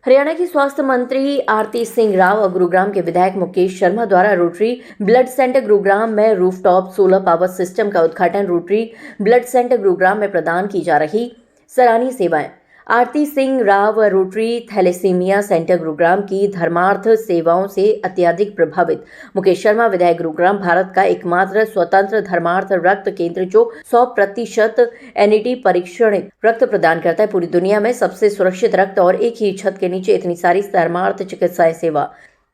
हरियाणा की स्वास्थ्य मंत्री आरती सिंह राव और गुरुग्राम के विधायक मुकेश शर्मा द्वारा रोटरी ब्लड सेंटर गुरुग्राम में रूफटॉप सोलर पावर सिस्टम का उद्घाटन रोटरी ब्लड सेंटर गुरुग्राम में प्रदान की जा रही सराहनीय सेवाएं। Aarti Singh Rao Rotary thalassemia centre Gurugram की धर्मार्थ सेवाओं से अत्यधिक प्रभावित। मुकेश शर्मा विधायक गुरुग्राम भारत का एकमात्र स्वतंत्र धर्मार्थ रक्त केंद्र जो 100% एनईटी परीक्षण रक्त प्रदान करता है। पूरी दुनिया में सबसे सुरक्षित रक्त और एक ही छत के नीचे इतनी सारी धर्मार्थ चिकित्सा सेवा।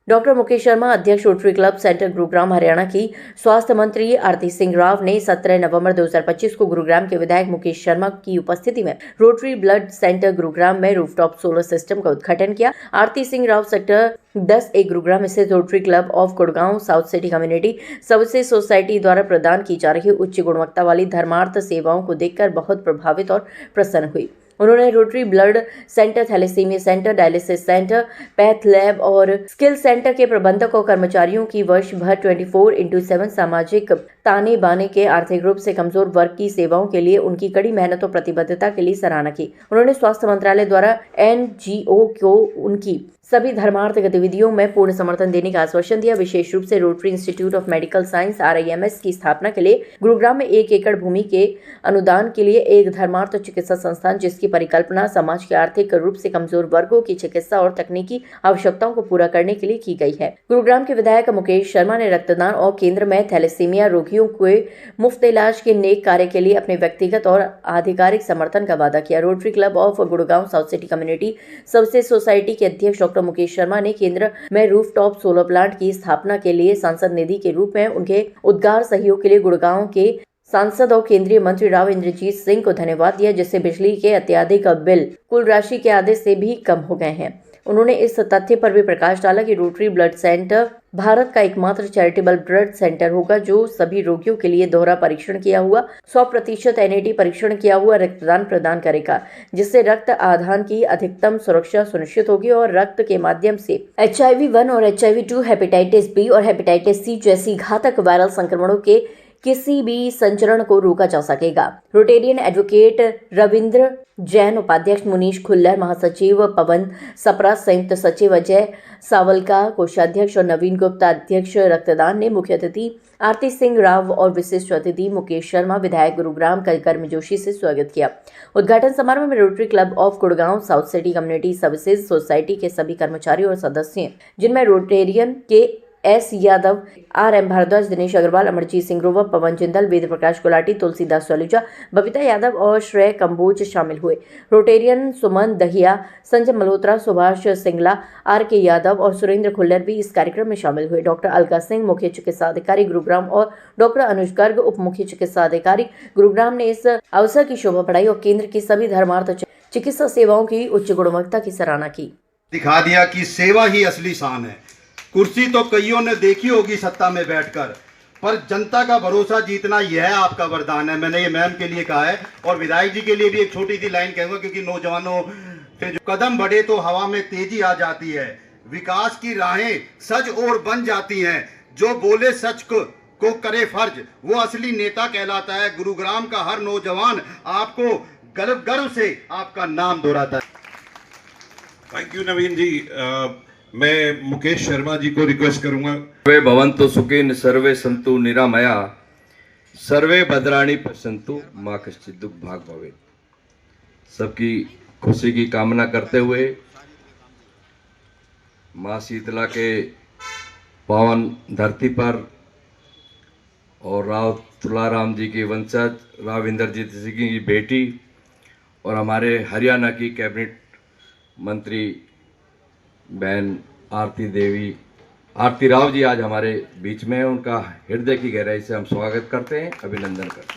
डॉक्टर मुकेश शर्मा, अध्यक्ष rotary club centre Gurugram Haryana की स्वास्थ्य मंत्री आरती सिंह राव ने 17 नवंबर 2025 को गुरुग्राम के विधायक मुकेश शर्मा की उपस्थिति में रोटरी ब्लड सेंटर गुरुग्राम में रूफटॉप सोलर सिस्टम का उद्घाटन किया। आरती सिंह राव सेक्टर 10A गुरुग्राम स्थित rotary club of Gurgaon south city community services society द्वारा प्रदान की जा रही उच्च गुणवत्ता वाली धर्मार्थ सेवाओं को देखकर बहुत प्रभावित और प्रसन्न हुई। उन्होंने Rotary blood centre, thalassemia centre, dialysis centre, path lab और स्किल सेंटर के प्रबंधक और कर्मचारियों की वर्ष भर 24/7 सामाजिक ताने बाने के आर्थिक रूप से कमजोर वर्ग की सेवाओं के लिए उनकी कड़ी मेहनत और प्रतिबद्धता के लिए सराहना की। उन्होंने स्वास्थ्य मंत्रालय द्वारा एनजीओ को उनकी सभी धर्मार्थ गतिविधियों में पूर्ण समर्थन देने का आश्वासन दिया। विशेष रूप से rotary institute of medical science RIMS की स्थापना के लिए गुरुग्राम में 1 एकड़ भूमि के अनुदान के लिए एक धर्मार्थ चिकित्सा संस्थान जिसकी परिकल्पना समाज के आर्थिक रूप से कमजोर वर्गों की चिकित्सा और तकनीकी आवश्यकताओं को पूरा करने के लिए की गई है। गुरुग्राम के विधायक मुकेश शर्मा ने रक्तदान और केंद्र में थैलेसीमिया रोगियों के मुफ्त इलाज के नेक कार्य के लिए अपने व्यक्तिगत और आधिकारिक समर्थन का वादा किया। Rotary club of Gurgaon south city community services society के अध्यक्ष डॉक्टर मुकेश शर्मा ने केंद्र में रूफटॉप सोलर प्लांट की स्थापना के लिए सांसद निधि के रूप में उनके उद्गार सहयोग के लिए गुड़गांव के सांसद और केंद्रीय मंत्री राव इंद्रजीत सिंह को धन्यवाद दिया, जिससे बिजली के अत्यधिक बिल कुल राशि के आधे से भी कम हो गए हैं। उन्होंने इस तथ्य पर भी प्रकाश डाला कि रोटरी ब्लड सेंटर भारत का एकमात्र चैरिटेबल ब्लड सेंटर होगा जो सभी रोगियों के लिए दोहरा परीक्षण किया हुआ 100% एनईटी परीक्षण किया हुआ रक्तदान प्रदान करेगा, जिससे रक्त आदान की अधिकतम सुरक्षा सुनिश्चित होगी और रक्त के माध्यम से HIV-1 और HIV-2, हेपेटाइटिस B और हेपेटाइटिस C जैसी घातक वायरल संक्रमणों के किसी भी संचरण को रोका जा सकेगा। रोटेरियन एडवोकेट रविंद्र जैन, उपाध्यक्ष मुनीश खुल्लर, महासचिव पवन सप्रा, संयुक्त सचिव अजय सावलका, कोषाध्यक्ष और नवीन गुप्ता अध्यक्ष रक्तदान ने मुख्य अतिथि आरती सिंह राव और विशिष्ट अतिथि मुकेश शर्मा विधायक गुरुग्राम का गर्मजोशी से स्वागत किया। उद्घाटन समारोह में rotary club of Gurgaon south city community services society के सभी कर्मचारी और सदस्य, जिनमें रोटेरियन के S यादव, RM भारद्वाज, दिनेश अग्रवाल, अमरजीत सिंह ग्रोवर, पवन जिंदल, वेद प्रकाश गुलाटी, तुलसीदास सलूजा, बबीता यादव और श्रेय कंबोज शामिल हुए। रोटेरियन सुमन दहिया, संजय मल्होत्रा, सुभाष सिंगला, RK यादव और सुरेंद्र खुल्लर भी इस कार्यक्रम में शामिल हुए। डॉक्टर अलका सिंह, मुख्य चिकित्सा अधिकारी गुरुग्राम और डॉक्टर अनुज गर्ग, उप मुख्य चिकित्सा अधिकारी गुरुग्राम ने इस अवसर की शोभा बढ़ाई और केंद्र की सभी धर्मार्थ चिकित्सा सेवाओं की उच्च गुणवत्ता की सराहना की। दिखा दिया कि सेवा ही असली शान है। कुर्सी तो कईयों ने देखी होगी सत्ता में बैठकर, पर जनता का भरोसा जीतना यह आपका वरदान है। मैंने ये मैम के लिए कहा है और विधायक जी के लिए भी एक छोटी सी लाइन कहूंगा, क्योंकि नौजवानों से जो कदम बढ़े तो हवा में तेजी आ जाती है, विकास की राहें सज और बन जाती हैं, जो बोले सच को करे फर्ज वो असली नेता कहलाता है। गुरुग्राम का हर नौजवान आपको गर्व से आपका नाम दोहराता है। थैंक यू नवीन जी। मैं मुकेश शर्मा जी को रिक्वेस्ट करूंगा। सर्वे भवन्तु सुखिन सर्वे सन्तु निरामया सर्वे भद्राणि पश्यन्तु माँ कश्चित् दुख भाग भवेत्। सबकी खुशी की कामना करते हुए माँ शीतला के पावन धरती पर और राव तुलाराम जी की वंशज राव इंद्रजीत सिंह की बेटी और हमारे हरियाणा की कैबिनेट मंत्री बहन आरती राव जी आज हमारे बीच में हैं। उनका हृदय की गहराई से हम स्वागत करते हैं, अभिनंदन करते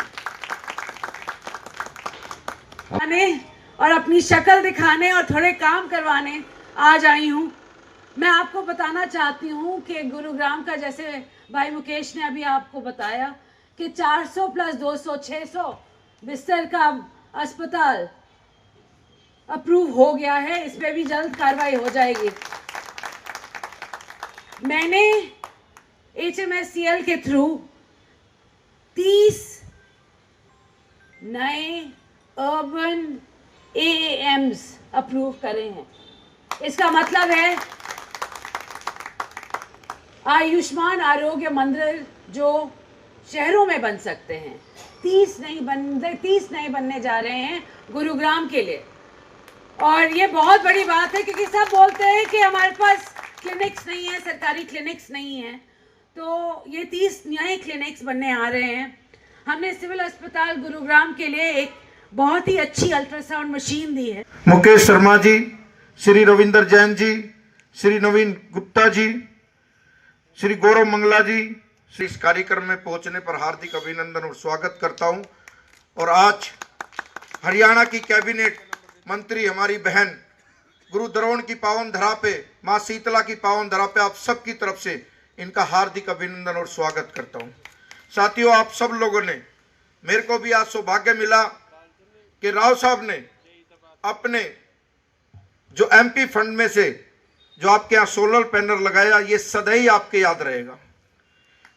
हैं। और अपनी शक्ल दिखाने और थोड़े काम करवाने आज आई हूँ। मैं आपको बताना चाहती हूँ कि गुरुग्राम का, जैसे भाई मुकेश ने अभी आपको बताया कि 400 + 200 600 बिस्तर का अस्पताल अप्रूव हो गया है। इस पे भी जल्द कार्रवाई हो जाएगी। मैंने HMSCL के थ्रू 30 नए अर्बन AAMs अप्रूव करे हैं। इसका मतलब है आयुष्मान आरोग्य मंदिर जो शहरों में बन सकते हैं, 30 नए बनने जा रहे हैं गुरुग्राम के लिए। और ये बहुत बड़ी बात है क्योंकि सब बोलते हैं कि हमारे पास क्लिनिक्स नहीं है, सरकारी क्लिनिक्स नहीं है, तो ये 30 नए क्लिनिक्स बनने आ रहे हैं। हमने सिविल अस्पताल गुरुग्राम के लिए एक बहुत ही अच्छी अल्ट्रासाउंड मशीन दी है। मुकेश शर्मा जी, श्री रविंदर जैन जी, श्री नवीन गुप्ता जी, श्री गौरव मंगला जी, इस कार्यक्रम में पहुंचने पर हार्दिक अभिनंदन और स्वागत करता हूं। और आज हरियाणा की कैबिनेट मंत्री हमारी बहन गुरु द्रोण की पावन धरा पे, मां शीतला की पावन धरा पे आप सबकी तरफ से इनका हार्दिक अभिनंदन और स्वागत करता हूं। साथियों, आप सब लोगों ने, मेरे को भी आज सौभाग्य मिला कि राव साहब ने अपने जो एमपी फंड में से जो आपके यहाँ सोलर पैनल लगाया, ये सदैव आपके याद रहेगा।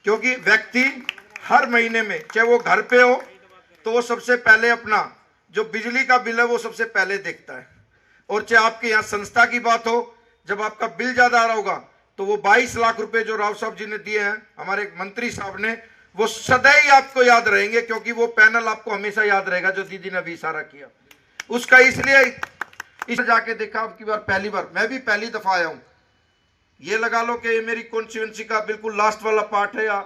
क्योंकि व्यक्ति हर महीने में, चाहे वो घर पे हो तो वो सबसे पहले अपना जो बिजली का बिल है वो सबसे पहले देखता है, और चाहे आपके यहाँ संस्था की बात हो, जब आपका बिल ज्यादा आ रहा होगा तो वो 22 लाख रुपए जो राव साहब जी ने दिए हैं हमारे मंत्री साहब ने, वो सदैव आपको याद रहेंगे। क्योंकि वो पैनल आपको हमेशा याद रहेगा जो दीदी ने अभी इशारा किया उसका। इसलिए इस जाके देखा, अब की बार पहली बार, मैं भी पहली दफा आया हूं, ये लगा लो कि ये मेरी कॉन्स्टिट्यूएंसी का बिल्कुल लास्ट वाला पार्ट है। या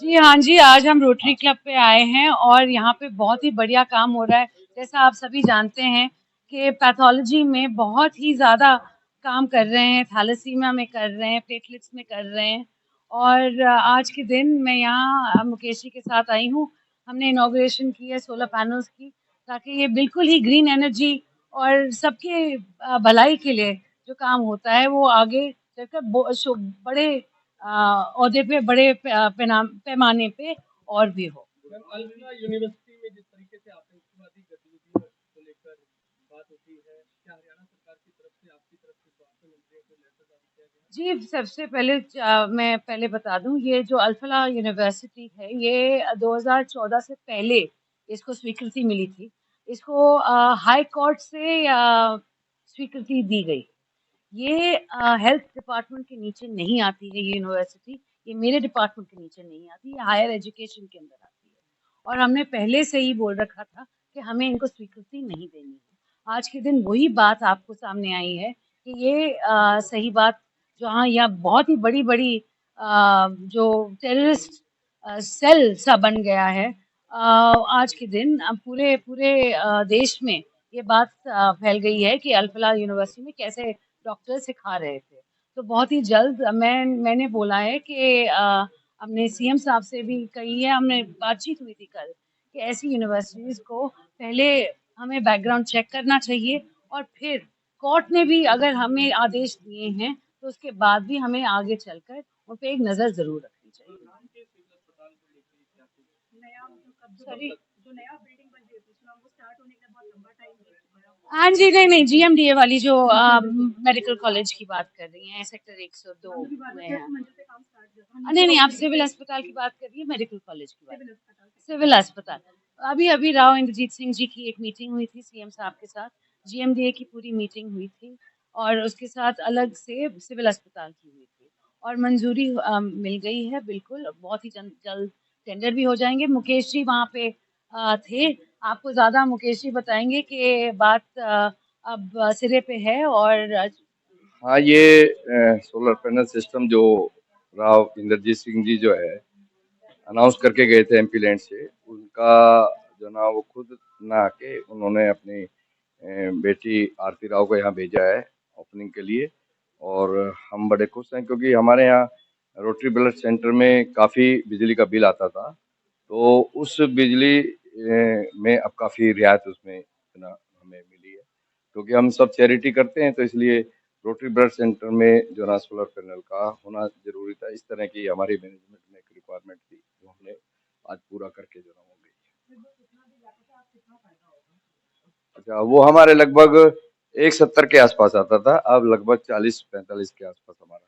जी हाँ जी, आज हम रोटरी क्लब पे आए हैं और यहाँ पे बहुत ही बढ़िया काम हो रहा है। जैसा आप सभी जानते हैं कि पैथोलॉजी में बहुत ही ज़्यादा काम कर रहे हैं, थैलेसीमिया में कर रहे हैं, प्लेटलेट्स में कर रहे हैं। और आज के दिन मैं यहाँ मुकेश जी के साथ आई हूँ। हमने इनॉग्रेशन की है सोलर पैनल्स की, ताकि ये बिल्कुल ही ग्रीन एनर्जी और सबके भलाई के लिए जो काम होता है वो आगे चलकर बड़े ओहदे पे, बड़े पैमाने पे और भी हो। अल्फ्रा यूनिवर्सिटी में जिस तरीके से आतंकवादी गतिविधियों को लेकर बात होती है, क्या हरियाणा सरकार की तरफ से, आपकी तरफ से स्वास्थ्य मंत्री को लेटर जारी किया गया? जी, सबसे पहले मैं पहले बता दूं, ये जो अल्फला यूनिवर्सिटी है, ये 2014 से पहले इसको स्वीकृति मिली थी। इसको हाई कोर्ट से स्वीकृति दी गई। ये हेल्थ डिपार्टमेंट के नीचे नहीं आती है, ये यूनिवर्सिटी, ये मेरे डिपार्टमेंट के नीचे नहीं आती, ये हायर एजुकेशन के अंदर आती है। और हमने पहले से ही बोल रखा था कि हमें इनको स्वीकृति नहीं देनी है। आज के दिन वही बात आपको सामने आई है कि ये सही बात, जहाँ यहाँ बहुत ही बड़ी बड़ी जो टेररिस्ट सेल सा बन गया है, आज के दिन पूरे पूरे देश में ये बात फैल गई है कि अल्फला यूनिवर्सिटी में कैसे डॉक्टर सिखा रहे थे। तो बहुत ही जल्द मैंने बोला है कि हमने सीएम साहब से भी कही है, हमने बातचीत हुई थी कल, कि ऐसी यूनिवर्सिटीज़ को पहले हमें बैकग्राउंड चेक करना चाहिए और फिर कोर्ट ने भी अगर हमें आदेश दिए हैं तो उसके बाद भी हमें आगे चलकर उन पर एक नज़र ज़रूर रखनी चाहिए। हाँ जी, नहीं, GMDA वाली जो मेडिकल कॉलेज की बात कर रही हैं, सेक्टर 102 में है। नहीं, आप सिविल अस्पताल की बात कर रही है, मेडिकल कॉलेज की बात, सिविल अस्पताल। अभी राव इंद्रजीत सिंह जी की एक मीटिंग हुई थी सीएम साहब के साथ, GMDA की पूरी मीटिंग हुई थी और उसके साथ अलग से सिविल अस्पताल की हुई थी और मंजूरी मिल गई है। बिल्कुल बहुत ही जल्द टेंडर भी हो जाएंगे। मुकेश जी वहाँ पे थे, आपको ज़्यादा मुकेश जी बताएंगे कि बात अब सिरे पे है। और हाँ, ये सोलर पैनल सिस्टम जो राव इंद्रजीत सिंह जी जो है अनाउंस करके गए थे एमपी लैंड से, उनका जो ना वो खुद ना आके उन्होंने अपनी बेटी आरती राव को यहाँ भेजा है ओपनिंग के लिए। और हम बड़े खुश हैं क्योंकि हमारे यहाँ रोटरी ब्लड सेंटर में काफ़ी बिजली का बिल आता था, तो उस बिजली में अब काफ़ी रियायत उसमें इतना हमें मिली है। क्योंकि हम सब चैरिटी करते हैं तो इसलिए रोटरी ब्लड सेंटर में जो ना सोलर पैनल का होना जरूरी था। इस तरह की हमारी मैनेजमेंट में एक रिक्वायरमेंट थी जो हमने आज पूरा करके जो ना हो गई। अच्छा, वो हमारे लगभग 170 के आसपास आता था, अब लगभग 40-45 के आसपास हमारा